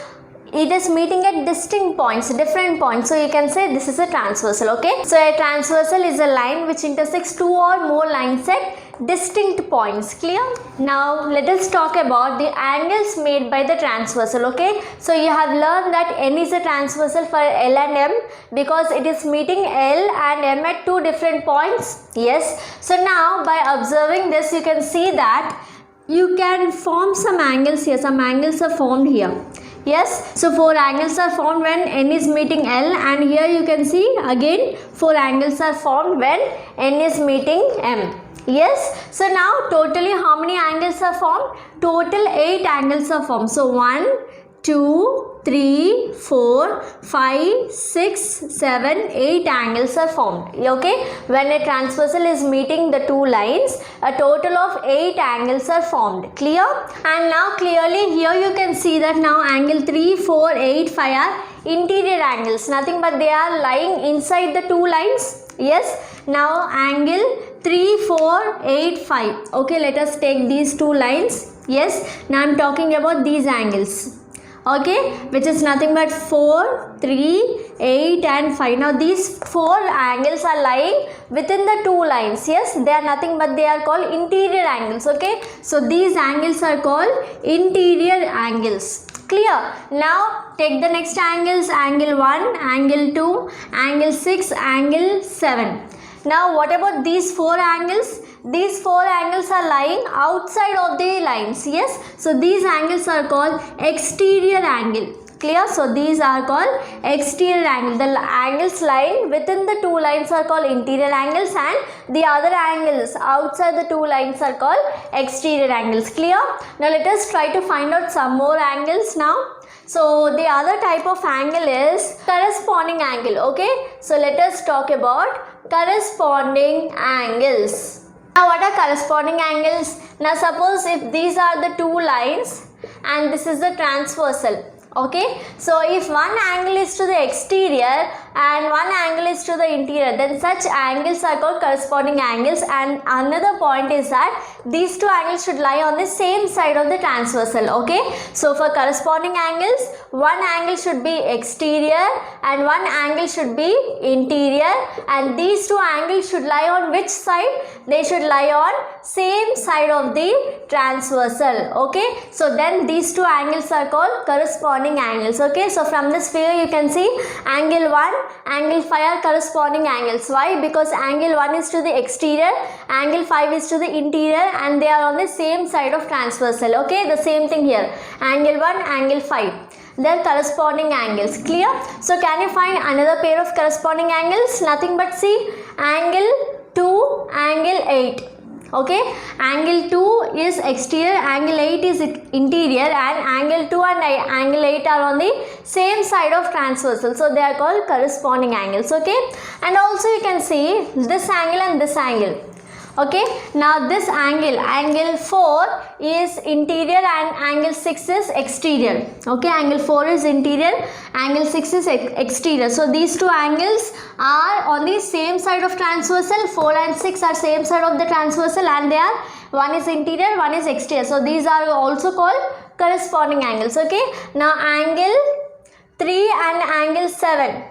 it is meeting at distinct points, different points. So you can say this is a transversal. Okay, so a transversal is a line which intersects two or more lines at distinct points. Clear? Now let us talk about the angles made by the transversal. Okay, so you have learned that N is a transversal for L and M because it is meeting L and M at two different points. Yes, so now by observing this, you can see that you can form some angles here. Some angles are formed here. Yes, so four angles are formed when N is meeting L, and here you can see again four angles are formed when N is meeting M. Yes, so now totally how many angles are formed? Total 8 angles are formed. So 1, 2, 3, 4, 5, 6, 7, 8 angles are formed. Okay, when a transversal is meeting the two lines, a total of 8 angles are formed. Clear? And now clearly here you can see that now angle 3, 4, 8, 5 are interior angles, nothing but they are lying inside the two lines. Yes, now angle 3, 4, 8, 5. Okay, let us take these two lines. Yes, now I am talking about these angles. Okay, which is nothing but 4, 3, 8 and 5. Now these 4 angles are lying within the two lines. Yes, they are nothing but they are called interior angles. Okay, so these angles are called interior angles. Clear? Now take the next angles, angle 1, angle 2, angle 6, angle 7. Now what about these 4 angles? These 4 angles are lying outside of the lines. Yes, so these angles are called exterior angle. Clear? So these are called exterior angle. The angles lying within the two lines are called interior angles, and the other angles outside the two lines are called exterior angles. Clear? Now let us try to find out some more angles now. So the other type of angle is corresponding angle. Okay, so let us talk about corresponding angles. Now what are corresponding angles? Now suppose if these are the two lines and this is the transversal. Okay, so if one angle is to the exterior and one angle is to the interior, then such angles are called corresponding angles. And another point is that these two angles should lie on the same side of the transversal. Okay, so for corresponding angles, one angle should be exterior and one angle should be interior, and these two angles should lie on which side? They should lie on same side of the transversal. Okay, so then these two angles are called corresponding angles. Okay, so from this figure you can see angle 1, angle 5 are corresponding angles. Why? Because angle 1 is to the exterior, angle 5 is to the interior, and they are on the same side of transversal. Okay, the same thing here, angle 1, angle 5. They are corresponding angles. Clear? So can you find another pair of corresponding angles? Nothing but see angle 2, angle 8. Okay, angle 2 is exterior, angle 8 is interior, and angle 2 and angle 8 are on the same side of transversal, so they are called corresponding angles. Okay, and also you can see this angle and this angle. Okay, now this angle 4 is interior and angle 6 is exterior. Okay, angle 4 is interior, angle 6 is exterior. So these two angles are on the same side of transversal. 4 and 6 are same side of the transversal, and they are, one is interior, one is exterior. So these are also called corresponding angles. Okay, now angle 3 and angle 7.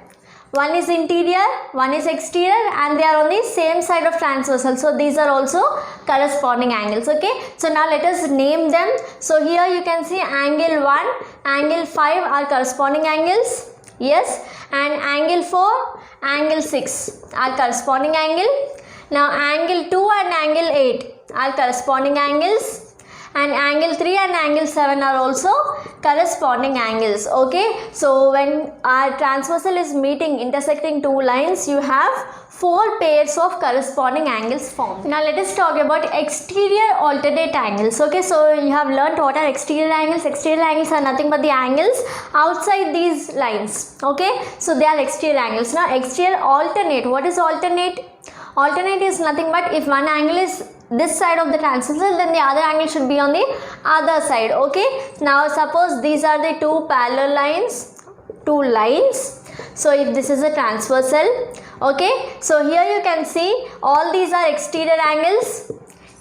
One is interior, one is exterior, and they are on the same side of transversal. So these are also corresponding angles. Okay, so now let us name them. So here you can see angle 1, angle 5 are corresponding angles. Yes, and angle 4, angle 6 are corresponding angle. Now angle 2 and angle 8 are corresponding angles, and angle 3 and angle 7 are also corresponding angles. Okay, so when our transversal is meeting, intersecting two lines, you have 4 pairs of corresponding angles formed. Now let us talk about exterior alternate angles. Okay, so you have learnt what are exterior angles. Exterior angles are nothing but the angles outside these lines. Okay, so they are exterior angles. Now exterior alternate, what is alternate? Alternate is nothing but if one angle is this side of the transversal, then the other angle should be on the other side. Okay, now suppose these are the two parallel lines, two lines. So if this is a transversal, okay, so here you can see all these are exterior angles.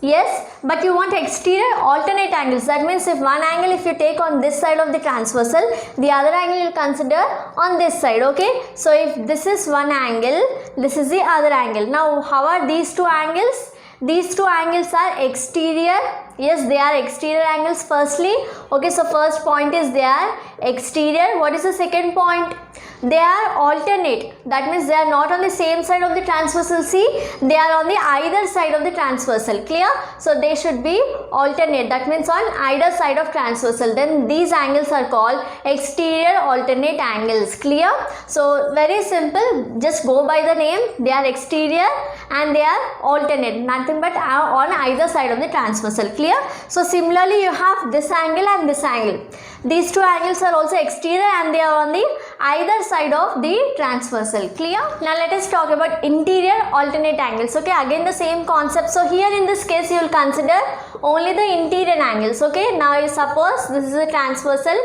Yes, but you want exterior alternate angles. That means if one angle, if you take on this side of the transversal, the other angle you consider on this side. Okay, so if this is one angle, this is the other angle. Now how are these two angles? These two angles are exterior. Yes, they are exterior angles firstly. Okay, so first point is they are exterior. What is the second point? They are alternate. That means they are not on the same side of the transversal. See, they are on the either side of the transversal. Clear? So they should be alternate. That means on either side of transversal. Then these angles are called exterior alternate angles. Clear? So very simple. Just go by the name. They are exterior and they are alternate. Nothing but on either side of the transversal. Clear? So similarly you have this angle and this angle. These two angles are also exterior and they are on the either side of the transversal. Clear? Now let us talk about interior alternate angles. Okay, again the same concept. So here in this case you will consider only the interior angles. Okay, now you suppose this is a transversal.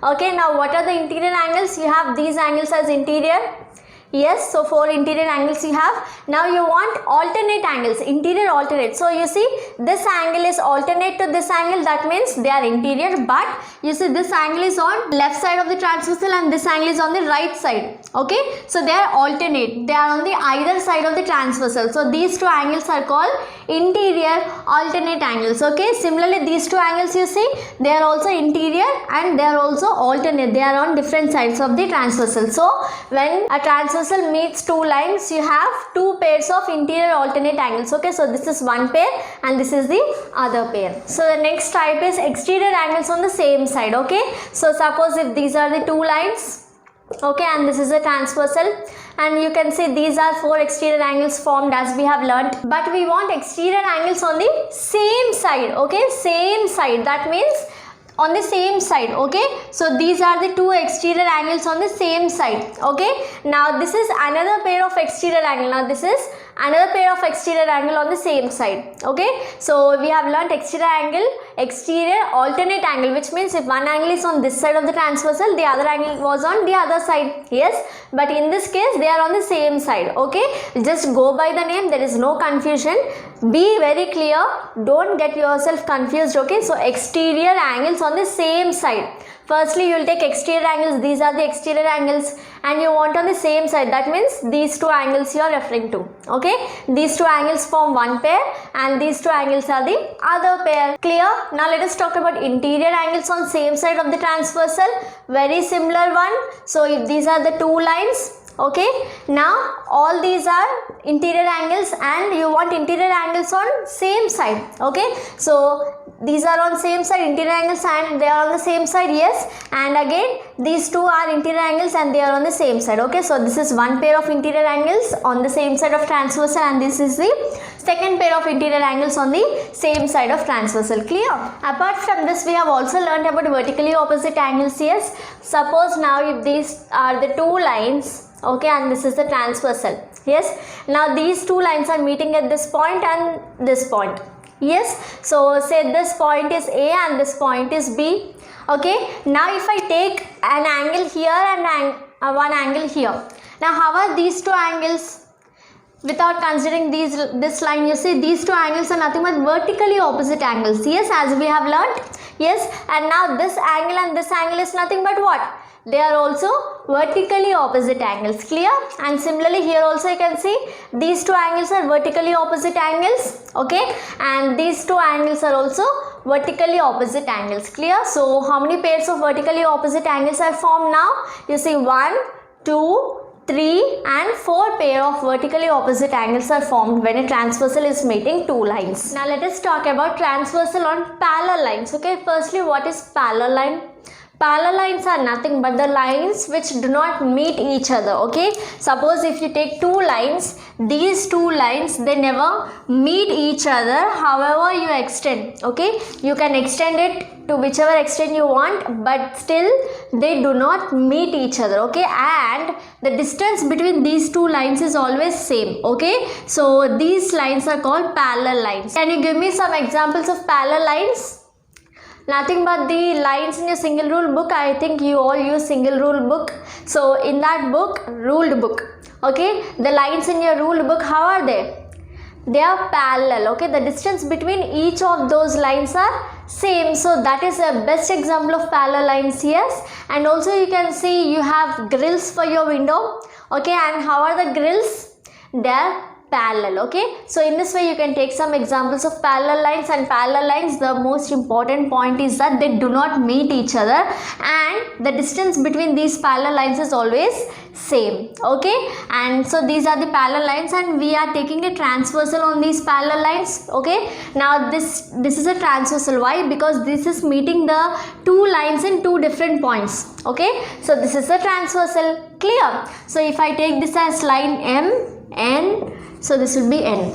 Okay, now what are the interior angles? You have these angles as interior. Yes, so 4 interior angles you have. Now you want alternate angles, interior alternate. So you see this angle is alternate to this angle, that means they are interior, but you see this angle is on left side of the transversal and this angle is on the right side. Okay, so they are alternate, they are on the either side of the transversal. So these two angles are called interior alternate angles. Okay, similarly these two angles you see, they are also interior and they are also alternate, they are on different sides of the transversal. So when a transversal meets two lines, you have two pairs of interior alternate angles. Okay, so this is one pair and this is the other pair. So the next type is exterior angles on the same side. Okay, so suppose if these are the two lines, okay, and this is a transversal, and you can see these are 4 exterior angles formed as we have learnt, but we want exterior angles on the same side. Okay, same side, that means on the same side. Okay, so these are the 2 exterior angles on the same side. Okay, now this is another pair of exterior angle. Now this is another pair of exterior angle on the same side. Okay, so we have learnt exterior angle, exterior alternate angle, which means if one angle is on this side of the transversal, the other angle was on the other side. Yes, but in this case they are on the same side. Okay, just go by the name, there is no confusion. Be very clear, don't get yourself confused. Okay, so exterior angles on the same side. Firstly you will take exterior angles, these are the exterior angles, and you want on the same side, that means these two angles you are referring to. Okay, these two angles form one pair and these two angles are the other pair. Clear? Now let us talk about interior angles on same side of the transversal. Very similar one. So if these are the two lines, okay, now all these are interior angles and you want interior angles on same side. Okay, so these are on same side, interior angles, and they are on the same side. Yes, and again these two are interior angles and they are on the same side. Okay, so this is one pair of interior angles on the same side of transversal and this is the second pair of interior angles on the same side of transversal. Clear? Apart from this, we have also learned about vertically opposite angles. Yes, suppose now if these are the two lines, okay, and this is the transversal. Yes, now these two lines are meeting at this point and this point. Yes, so say this point is A and this point is B. Okay, now if I take an angle here and one angle here, now how are these two angles? Without considering this line, you see these two angles are nothing but vertically opposite angles. Yes, as we have learnt. Yes, and now this angle and this angle is nothing but what? They are also vertically opposite angles. Clear? And similarly here also you can see these two angles are vertically opposite angles. Okay, and these two angles are also vertically opposite angles. Clear? So how many pairs of vertically opposite angles are formed now? You see 1, 2, 3 and 4 pair of vertically opposite angles are formed when a transversal is meeting two lines. Now let us talk about transversal on parallel lines. Okay, firstly what is parallel line? Parallel lines are nothing but the lines which do not meet each other. Okay, suppose if you take two lines, these two lines they never meet each other, however you extend. Okay, you can extend it to whichever extent you want, but still they do not meet each other. Okay, and the distance between these two lines is always same. Okay, so these lines are called parallel lines. Can you give me some examples of parallel lines? Nothing but the lines in your single rule book. I think you all use single rule book. So in that book, ruled book, okay, the lines in your ruled book, how are they? They are parallel. Okay, the distance between each of those lines are same. So that is a best example of parallel lines. Yes, and also you can see you have grills for your window. Okay, and how are the grills? They are parallel. Okay, so in this way you can take some examples of parallel lines, and parallel lines, the most important point is that they do not meet each other and the distance between these parallel lines is always same. Okay, and so these are the parallel lines and we are taking a transversal on these parallel lines. Okay, now this is a transversal. Why? Because this is meeting the two lines in two different points. Okay, so this is a transversal. Clear? So if I take this as line M, N, so this will be N.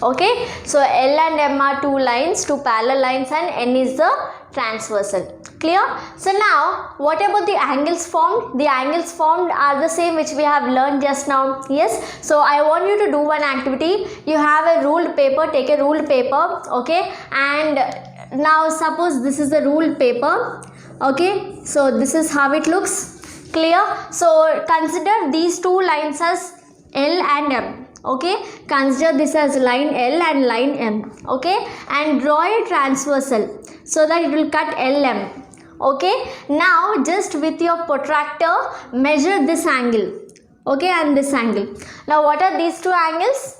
Okay, so L and M are two lines, two parallel lines, and N is the transversal. Clear? So now what about the angles formed? The angles formed are the same which we have learned just now. Yes, so I want you to do one activity. You have a ruled paper, take a ruled paper, okay, and now suppose this is the ruled paper, okay, so this is how it looks. Clear? So consider these two lines as L and M. Okay, consider this as line L and line M. Okay, and draw a transversal so that it will cut LM. Okay, now just with your protractor measure this angle, okay, and this angle. Now what are these two angles?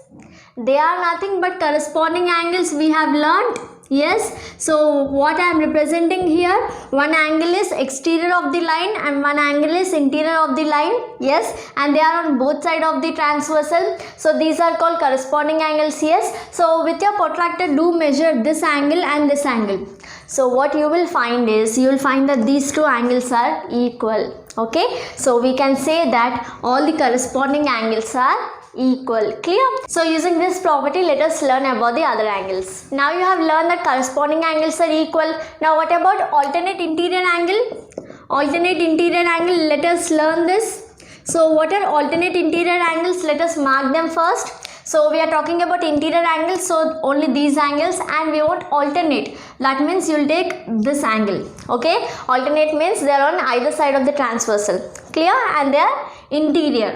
They are nothing but corresponding angles we have learnt. Yes, so what I am representing here, one angle is exterior of the line and one angle is interior of the line. Yes, and they are on both sides of the transversal, so these are called corresponding angles. Yes, so with your protractor do measure this angle and this angle. So what you will find is, you will find that these two angles are equal. Okay, so we can say that all the corresponding angles are equal. Clear? So using this property, let us learn about the other angles. Now you have learned that corresponding angles are equal. Now what about alternate interior angle? Alternate interior angle, let us learn this. So what are alternate interior angles? Let us mark them first. So we are talking about interior angles, so only these angles, and we want alternate. That means you will take this angle. Okay, alternate means they are on either side of the transversal. Clear? And they are interior.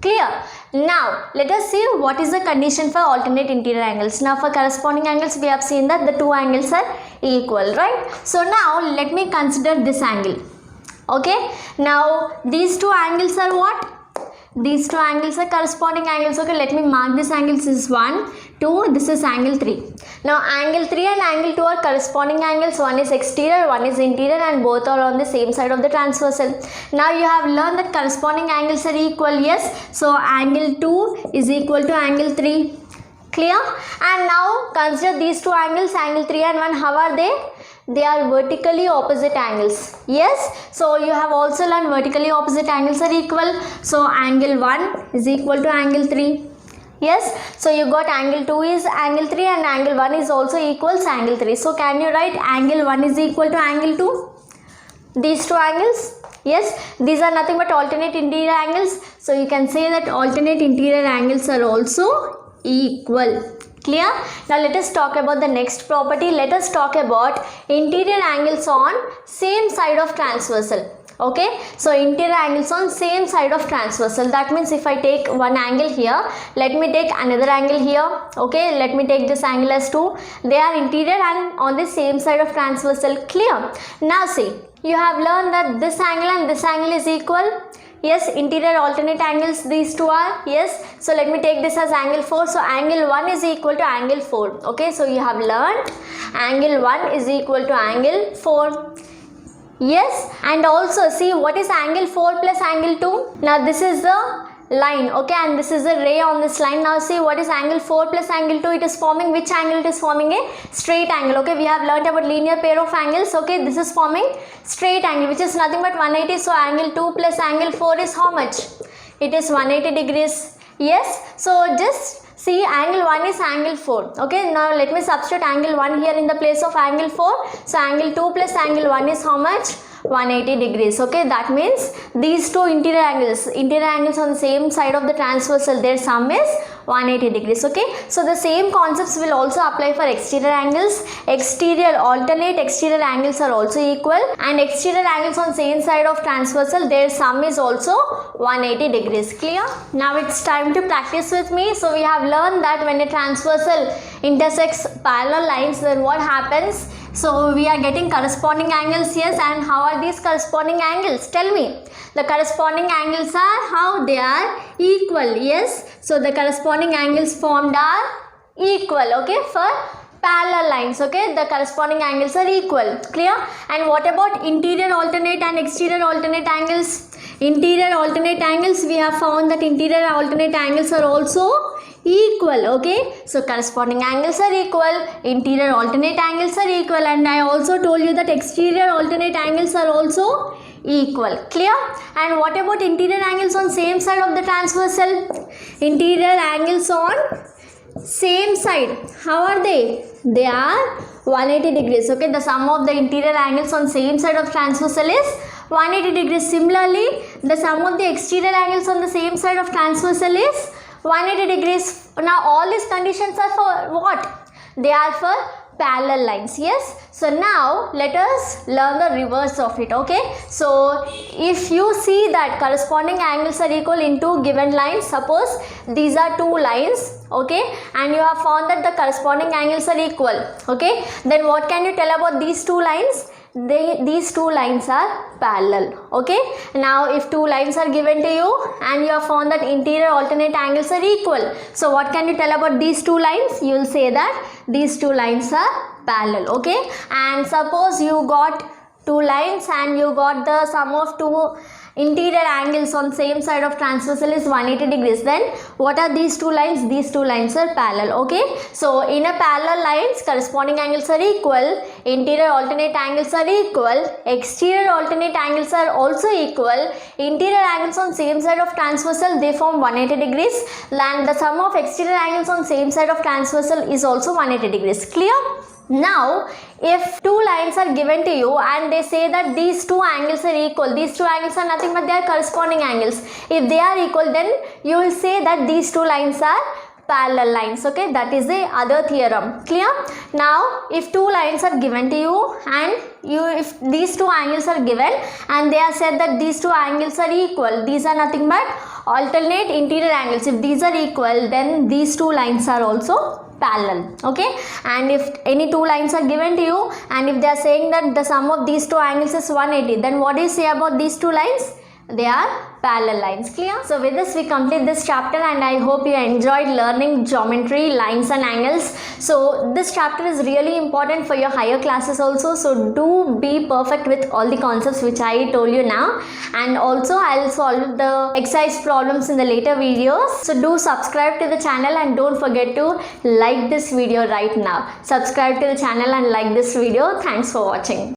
Clear? Now let us see what is the condition for alternate interior angles. Now for corresponding angles we have seen that the two angles are equal, right? So now let me consider this angle. Okay, now these two angles are what? These two angles are corresponding angles. Okay, let me mark this angle. This is 1, 2, this is angle 3. Now angle 3 and angle 2 are corresponding angles. One is exterior, one is interior, and both are on the same side of the transversal. Now you have learned that corresponding angles are equal. Yes, so angle 2 is equal to angle 3. Clear? And now consider these two angles, angle 3 and 1. How are they? They are vertically opposite angles. Yes, so you have also learned vertically opposite angles are equal. So angle 1 is equal to angle 3. Yes, so you got angle 2 is angle 3 and angle 1 is also equals angle 3. So can you write angle 1 is equal to angle 2? These two angles? Yes, these are nothing but alternate interior angles. So you can say that alternate interior angles are also equal. Clear? Now let us talk about the next property. Let us talk about interior angles on same side of transversal. Okay, so interior angles on same side of transversal. That means if I take one angle here, let me take another angle here. Okay, let me take this angle as 2. They are interior and on the same side of transversal. Clear? Now see, you have learned that this angle and this angle is equal. Yes, interior alternate angles these two are. Yes, so let me take this as angle 4. So angle 1 is equal to angle 4. Okay, so you have learned angle 1 is equal to angle 4. Yes, and also see what is angle 4 plus angle 2. Now this is the line, okay, and this is a ray on this line. Now see what is angle 4 plus angle 2. It is forming which angle? It is forming a straight angle. Okay, we have learnt about linear pair of angles. Okay, this is forming straight angle which is nothing but 180. So angle 2 plus angle 4 is how much? It is 180 degrees. Yes, so just see angle 1 is angle 4. Okay, now let me substitute angle 1 here in the place of angle 4. So angle 2 plus angle 1 is how much? 180 degrees. Okay, that means these two interior angles on the same side of the transversal, their sum is 180 degrees. Okay, so the same concepts will also apply for exterior angles. Exterior alternate exterior angles are also equal, and exterior angles on same side of transversal, their sum is also 180 degrees. Clear? Now it's time to practice with me. So we have learned that when a transversal intersects parallel lines, then what happens? So we are getting corresponding angles. Yes, and how are these corresponding angles? Tell me. The corresponding angles are how? They are equal. Yes, so the corresponding angles formed are equal. Okay, for parallel lines. Okay, the corresponding angles are equal. Clear? And what about interior alternate and exterior alternate angles? Interior alternate angles, we have found that interior alternate angles are also equal. Okay, so corresponding angles are equal, interior alternate angles are equal, and I also told you that exterior alternate angles are also equal. Clear? And what about interior angles on same side of the transversal? Interior angles on same side, how are they? They are 180 degrees. Okay, the sum of the interior angles on same side of transversal is 180 degrees. Similarly, the sum of the exterior angles on the same side of transversal is 180 degrees. Now all these conditions are for what? They are for parallel lines. Yes, so now let us learn the reverse of it. Okay, so if you see that corresponding angles are equal in two given lines, suppose these are two lines, okay, and you have found that the corresponding angles are equal, okay, then what can you tell about these two lines? These two lines are parallel. Okay, now if two lines are given to you and you have found that interior alternate angles are equal, so what can you tell about these two lines? You will say that these two lines are parallel. Okay, and suppose you got two lines and you got the sum of two interior angles on same side of transversal is 180 degrees, then what are these two lines? These two lines are parallel. Okay, so in a parallel lines corresponding angles are equal, interior alternate angles are equal, exterior alternate angles are also equal, interior angles on same side of transversal they form 180 degrees, and the sum of exterior angles on same side of transversal is also 180 degrees. Clear? Now if two lines are given to you and they say that these two angles are equal, these two angles are nothing but they are corresponding angles. If they are equal, then you will say that these two lines are parallel lines. Okay, that is the other theorem. Clear? Now if two lines are given to you and if these two angles are given and they are said that these two angles are equal, these are nothing but alternate interior angles. If these are equal, then these two lines are also parallel. Okay, and if any two lines are given to you and if they are saying that the sum of these two angles is 180, then what do you say about these two lines? They are parallel lines. Clear? So with this we complete this chapter and I hope you enjoyed learning geometry, lines and angles. So this chapter is really important for your higher classes also, so do be perfect with all the concepts which I told you now, and also I'll solve the exercise problems in the later videos. So do subscribe to the channel and don't forget to like this video right now. Subscribe to the channel and like this video. Thanks for watching.